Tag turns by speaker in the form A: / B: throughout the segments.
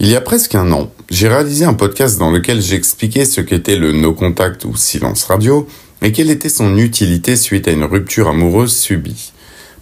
A: Il y a presque un an, j'ai réalisé un podcast dans lequel j'expliquais ce qu'était le no-contact ou silence radio et quelle était son utilité suite à une rupture amoureuse subie.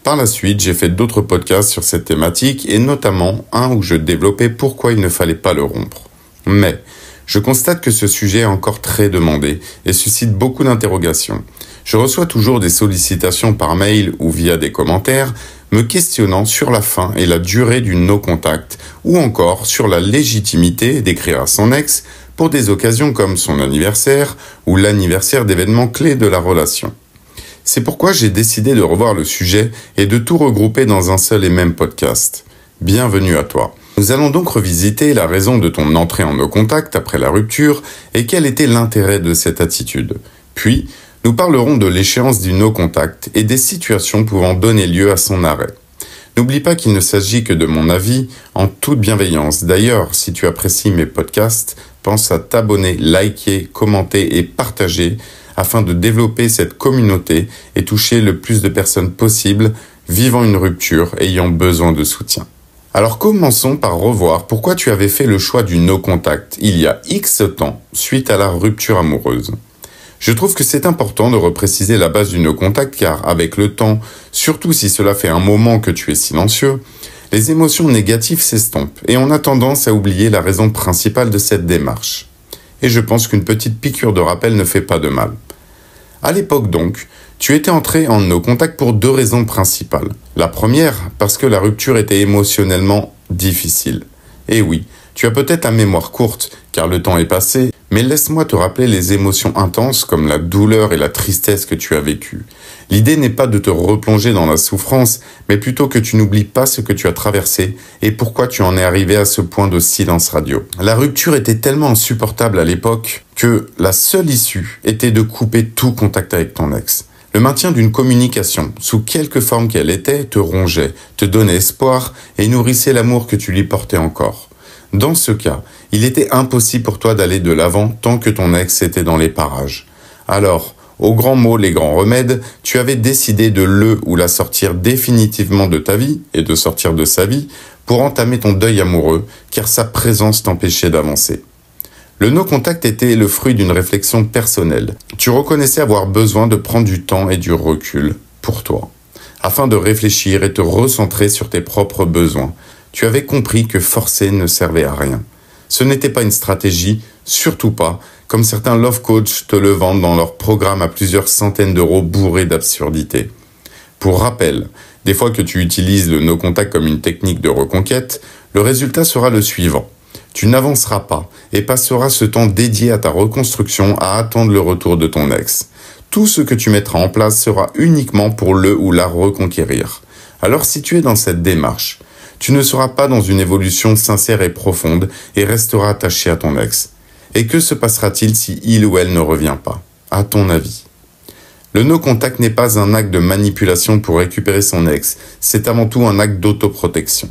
A: Par la suite, j'ai fait d'autres podcasts sur cette thématique et notamment un où je développais pourquoi il ne fallait pas le rompre. Mais je constate que ce sujet est encore très demandé et suscite beaucoup d'interrogations. Je reçois toujours des sollicitations par mail ou via des commentaires me questionnant sur la fin et la durée du no-contact ou encore sur la légitimité d'écrire à son ex pour des occasions comme son anniversaire ou l'anniversaire d'événements clés de la relation. C'est pourquoi j'ai décidé de revoir le sujet et de tout regrouper dans un seul et même podcast. Bienvenue à toi. Nous allons donc revisiter la raison de ton entrée en no-contact après la rupture et quel était l'intérêt de cette attitude. Puis, nous parlerons de l'échéance du no-contact et des situations pouvant donner lieu à son arrêt. N'oublie pas qu'il ne s'agit que de mon avis en toute bienveillance. D'ailleurs, si tu apprécies mes podcasts, pense à t'abonner, liker, commenter et partager afin de développer cette communauté et toucher le plus de personnes possible vivant une rupture ayant besoin de soutien. Alors commençons par revoir pourquoi tu avais fait le choix du no-contact il y a X temps suite à la rupture amoureuse. Je trouve que c'est important de repréciser la base du no-contact car avec le temps, surtout si cela fait un moment que tu es silencieux, les émotions négatives s'estompent et on a tendance à oublier la raison principale de cette démarche. Et je pense qu'une petite piqûre de rappel ne fait pas de mal. À l'époque donc, tu étais entré en no-contact pour deux raisons principales. La première, parce que la rupture était émotionnellement difficile. Et oui, tu as peut-être la mémoire courte, car le temps est passé, mais laisse-moi te rappeler les émotions intenses comme la douleur et la tristesse que tu as vécues. L'idée n'est pas de te replonger dans la souffrance, mais plutôt que tu n'oublies pas ce que tu as traversé et pourquoi tu en es arrivé à ce point de silence radio. La rupture était tellement insupportable à l'époque que la seule issue était de couper tout contact avec ton ex. Le maintien d'une communication, sous quelque forme qu'elle était, te rongeait, te donnait espoir et nourrissait l'amour que tu lui portais encore. Dans ce cas, il était impossible pour toi d'aller de l'avant tant que ton ex était dans les parages. Alors, aux grands mots, les grands remèdes, tu avais décidé de le ou la sortir définitivement de ta vie et de sortir de sa vie pour entamer ton deuil amoureux, car sa présence t'empêchait d'avancer. Le no-contact était le fruit d'une réflexion personnelle. Tu reconnaissais avoir besoin de prendre du temps et du recul pour toi, afin de réfléchir et te recentrer sur tes propres besoins. Tu avais compris que forcer ne servait à rien. Ce n'était pas une stratégie, surtout pas, comme certains love coachs te le vendent dans leurs programmes à plusieurs centaines d'euros bourrés d'absurdité. Pour rappel, des fois que tu utilises le no-contact comme une technique de reconquête, le résultat sera le suivant. Tu n'avanceras pas et passeras ce temps dédié à ta reconstruction à attendre le retour de ton ex. Tout ce que tu mettras en place sera uniquement pour le ou la reconquérir. Alors si tu es dans cette démarche, tu ne seras pas dans une évolution sincère et profonde et resteras attaché à ton ex. Et que se passera-t-il si il ou elle ne revient pas, à ton avis? Le no-contact n'est pas un acte de manipulation pour récupérer son ex, c'est avant tout un acte d'autoprotection.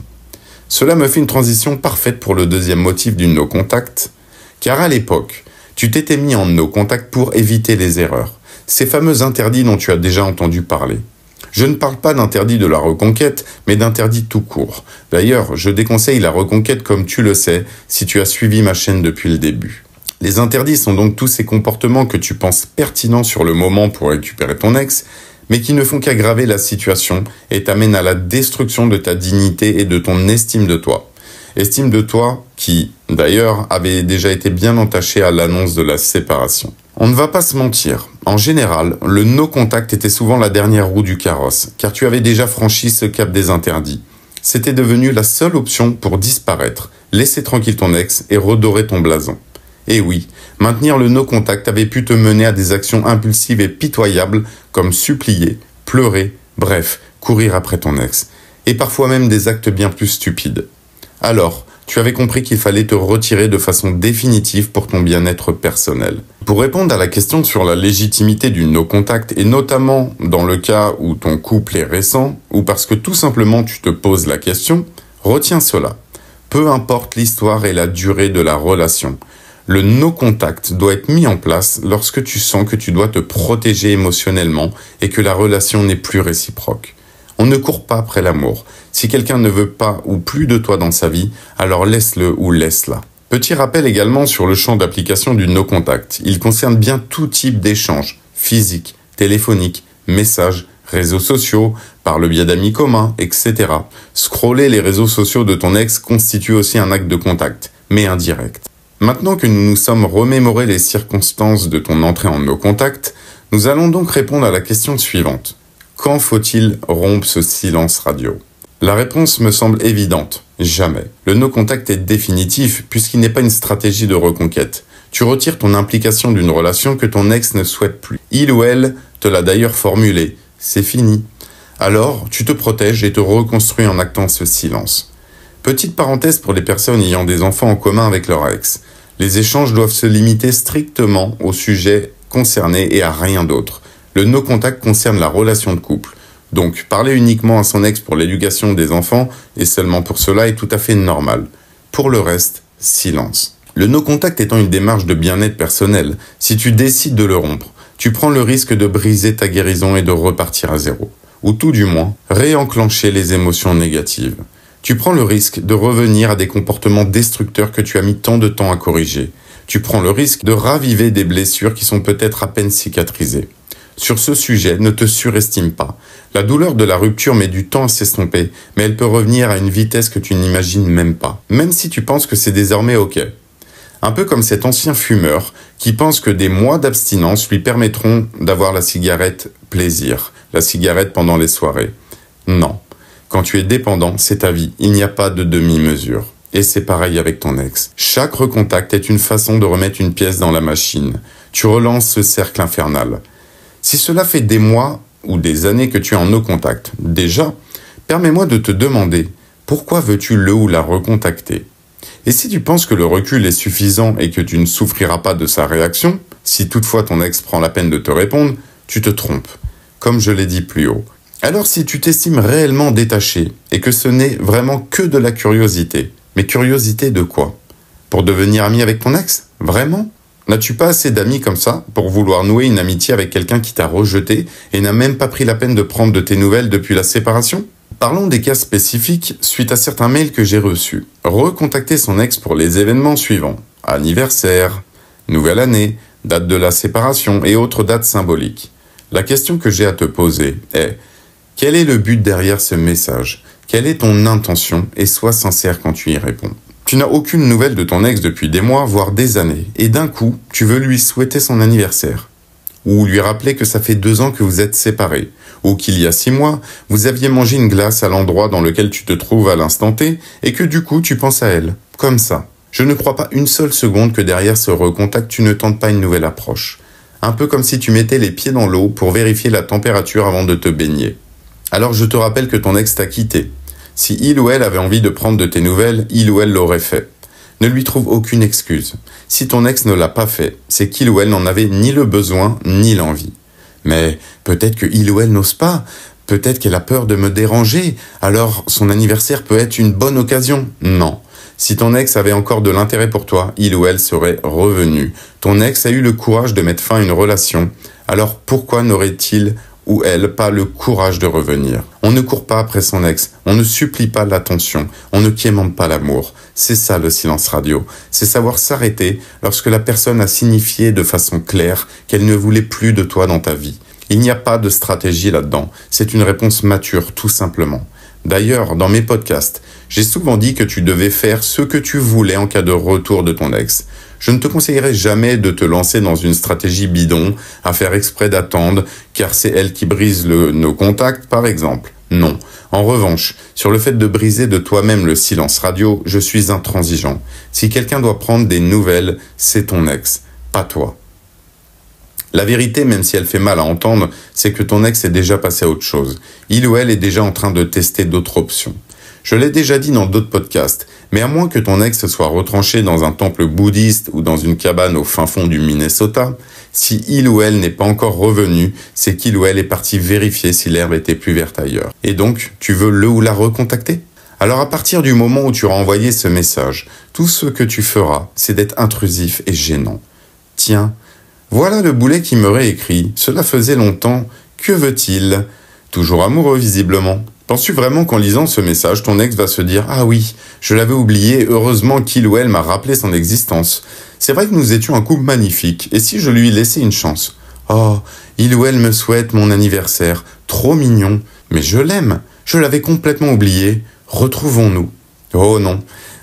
A: Cela me fait une transition parfaite pour le deuxième motif du no-contact, car à l'époque, tu t'étais mis en no-contact pour éviter les erreurs, ces fameux interdits dont tu as déjà entendu parler. Je ne parle pas d'interdit de la reconquête, mais d'interdit tout court. D'ailleurs, je déconseille la reconquête comme tu le sais, si tu as suivi ma chaîne depuis le début. Les interdits sont donc tous ces comportements que tu penses pertinents sur le moment pour récupérer ton ex, mais qui ne font qu'aggraver la situation et t'amènent à la destruction de ta dignité et de ton estime de toi. Estime de toi qui, d'ailleurs, avait déjà été bien entachée à l'annonce de la séparation. On ne va pas se mentir. En général, le no-contact était souvent la dernière roue du carrosse, car tu avais déjà franchi ce cap des interdits. C'était devenu la seule option pour disparaître, laisser tranquille ton ex et redorer ton blason. Et oui, maintenir le no-contact avait pu te mener à des actions impulsives et pitoyables comme supplier, pleurer, bref, courir après ton ex. Et parfois même des actes bien plus stupides. Alors, tu avais compris qu'il fallait te retirer de façon définitive pour ton bien-être personnel. Pour répondre à la question sur la légitimité du no-contact, et notamment dans le cas où ton couple est récent, ou parce que tout simplement tu te poses la question, retiens cela. Peu importe l'histoire et la durée de la relation, le no-contact doit être mis en place lorsque tu sens que tu dois te protéger émotionnellement et que la relation n'est plus réciproque. On ne court pas après l'amour. Si quelqu'un ne veut pas ou plus de toi dans sa vie, alors laisse-le ou laisse-la. Petit rappel également sur le champ d'application du no contact. Il concerne bien tout type d'échange, physique, téléphonique, messages, réseaux sociaux, par le biais d'amis communs, etc. Scroller les réseaux sociaux de ton ex constitue aussi un acte de contact, mais indirect. Maintenant que nous nous sommes remémorés les circonstances de ton entrée en no contact, nous allons donc répondre à la question suivante. Quand faut-il rompre ce silence radio ? La réponse me semble évidente. Jamais. Le no-contact est définitif puisqu'il n'est pas une stratégie de reconquête. Tu retires ton implication d'une relation que ton ex ne souhaite plus. Il ou elle te l'a d'ailleurs formulé. C'est fini. Alors, tu te protèges et te reconstruis en actant ce silence. Petite parenthèse pour les personnes ayant des enfants en commun avec leur ex. Les échanges doivent se limiter strictement au sujet concerné et à rien d'autre. Le no-contact concerne la relation de couple. Donc, parler uniquement à son ex pour l'éducation des enfants, et seulement pour cela, est tout à fait normal. Pour le reste, silence. Le no-contact étant une démarche de bien-être personnel, si tu décides de le rompre, tu prends le risque de briser ta guérison et de repartir à zéro. Ou tout du moins, réenclencher les émotions négatives. Tu prends le risque de revenir à des comportements destructeurs que tu as mis tant de temps à corriger. Tu prends le risque de raviver des blessures qui sont peut-être à peine cicatrisées. Sur ce sujet, ne te surestime pas. La douleur de la rupture met du temps à s'estomper, mais elle peut revenir à une vitesse que tu n'imagines même pas, même si tu penses que c'est désormais ok. Un peu comme cet ancien fumeur qui pense que des mois d'abstinence lui permettront d'avoir la cigarette plaisir, la cigarette pendant les soirées. Non. Quand tu es dépendant, c'est ta vie. Il n'y a pas de demi-mesure. Et c'est pareil avec ton ex. Chaque recontact est une façon de remettre une pièce dans la machine. Tu relances ce cercle infernal. Si cela fait des mois ou des années que tu es en no contact, déjà, permets-moi de te demander pourquoi veux-tu le ou la recontacter ? Et si tu penses que le recul est suffisant et que tu ne souffriras pas de sa réaction, si toutefois ton ex prend la peine de te répondre, tu te trompes, comme je l'ai dit plus haut. Alors si tu t'estimes réellement détaché et que ce n'est vraiment que de la curiosité, mais curiosité de quoi ? Pour devenir ami avec ton ex ? Vraiment ? N'as-tu pas assez d'amis comme ça pour vouloir nouer une amitié avec quelqu'un qui t'a rejeté et n'a même pas pris la peine de prendre de tes nouvelles depuis la séparation ? Parlons des cas spécifiques suite à certains mails que j'ai reçus. Recontacter son ex pour les événements suivants. Anniversaire, nouvelle année, date de la séparation et autres dates symboliques. La question que j'ai à te poser est « Quel est le but derrière ce message ? Quelle est ton intention ? Et sois sincère quand tu y réponds. » Tu n'as aucune nouvelle de ton ex depuis des mois, voire des années, et d'un coup, tu veux lui souhaiter son anniversaire. Ou lui rappeler que ça fait 2 ans que vous êtes séparés, ou qu'il y a 6 mois, vous aviez mangé une glace à l'endroit dans lequel tu te trouves à l'instant T, et que du coup tu penses à elle, comme ça. Je ne crois pas une seule seconde que derrière ce recontact tu ne tentes pas une nouvelle approche. Un peu comme si tu mettais les pieds dans l'eau pour vérifier la température avant de te baigner. Alors je te rappelle que ton ex t'a quitté. Si il ou elle avait envie de prendre de tes nouvelles, il ou elle l'aurait fait. Ne lui trouve aucune excuse. Si ton ex ne l'a pas fait, c'est qu'il ou elle n'en avait ni le besoin, ni l'envie. Mais peut-être que il ou elle n'ose pas, peut-être qu'elle a peur de me déranger, alors son anniversaire peut être une bonne occasion. Non. Si ton ex avait encore de l'intérêt pour toi, il ou elle serait revenu. Ton ex a eu le courage de mettre fin à une relation, alors pourquoi n'aurait-il ou elle pas le courage de revenir ? On ne court pas après son ex, on ne supplie pas l'attention, on ne quémande pas l'amour. C'est ça le silence radio, c'est savoir s'arrêter lorsque la personne a signifié de façon claire qu'elle ne voulait plus de toi dans ta vie. Il n'y a pas de stratégie là-dedans, c'est une réponse mature tout simplement. D'ailleurs, dans mes podcasts, j'ai souvent dit que tu devais faire ce que tu voulais en cas de retour de ton ex. Je ne te conseillerais jamais de te lancer dans une stratégie bidon, à faire exprès d'attendre, car c'est elle qui brise nos contacts, par exemple. Non. En revanche, sur le fait de briser de toi-même le silence radio, je suis intransigeant. Si quelqu'un doit prendre des nouvelles, c'est ton ex, pas toi. La vérité, même si elle fait mal à entendre, c'est que ton ex est déjà passé à autre chose. Il ou elle est déjà en train de tester d'autres options. Je l'ai déjà dit dans d'autres podcasts, mais à moins que ton ex soit retranché dans un temple bouddhiste ou dans une cabane au fin fond du Minnesota, si il ou elle n'est pas encore revenu, c'est qu'il ou elle est parti vérifier si l'herbe était plus verte ailleurs. Et donc, tu veux le ou la recontacter ? Alors à partir du moment où tu auras envoyé ce message, tout ce que tu feras, c'est d'être intrusif et gênant. Tiens, voilà le boulet qui me réécrit. Cela faisait longtemps. Que veut-il ? Toujours amoureux, visiblement. Penses-tu vraiment qu'en lisant ce message, ton ex va se dire « Ah oui, je l'avais oublié, heureusement qu'il ou elle m'a rappelé son existence. C'est vrai que nous étions un couple magnifique, et si je lui laissais une chance ? Oh, il ou elle me souhaite mon anniversaire, trop mignon, mais je l'aime, je l'avais complètement oublié, retrouvons-nous. » Oh non,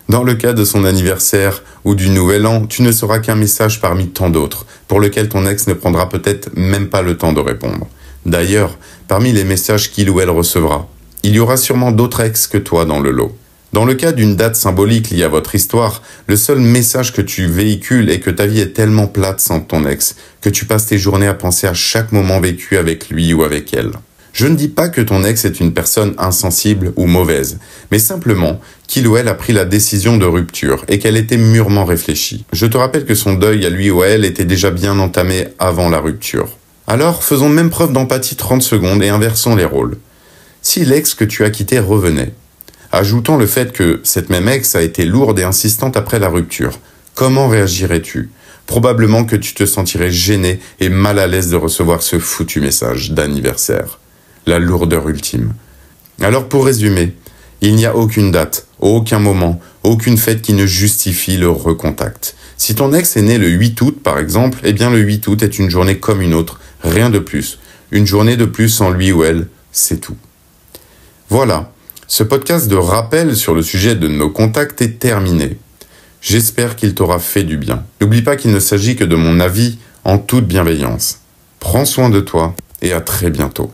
A: dans le cas de son anniversaire ou du nouvel an, tu ne seras qu'un message parmi tant d'autres, pour lequel ton ex ne prendra peut-être même pas le temps de répondre. D'ailleurs, parmi les messages qu'il ou elle recevra, il y aura sûrement d'autres ex que toi dans le lot. Dans le cas d'une date symbolique liée à votre histoire, le seul message que tu véhicules est que ta vie est tellement plate sans ton ex, que tu passes tes journées à penser à chaque moment vécu avec lui ou avec elle. Je ne dis pas que ton ex est une personne insensible ou mauvaise, mais simplement qu'il ou elle a pris la décision de rupture et qu'elle était mûrement réfléchie. Je te rappelle que son deuil à lui ou à elle était déjà bien entamé avant la rupture. Alors, faisons même preuve d'empathie 30 secondes et inversons les rôles. Si l'ex que tu as quitté revenait, ajoutons le fait que cette même ex a été lourde et insistante après la rupture, comment réagirais-tu ? Probablement que tu te sentirais gêné et mal à l'aise de recevoir ce foutu message d'anniversaire. La lourdeur ultime. Alors pour résumer, il n'y a aucune date, aucun moment, aucune fête qui ne justifie le recontact. Si ton ex est né le 8 août par exemple, eh bien le 8 août est une journée comme une autre, rien de plus. Une journée de plus sans lui ou elle, c'est tout. Voilà, ce podcast de rappel sur le sujet de nos contacts est terminé. J'espère qu'il t'aura fait du bien. N'oublie pas qu'il ne s'agit que de mon avis en toute bienveillance. Prends soin de toi et à très bientôt.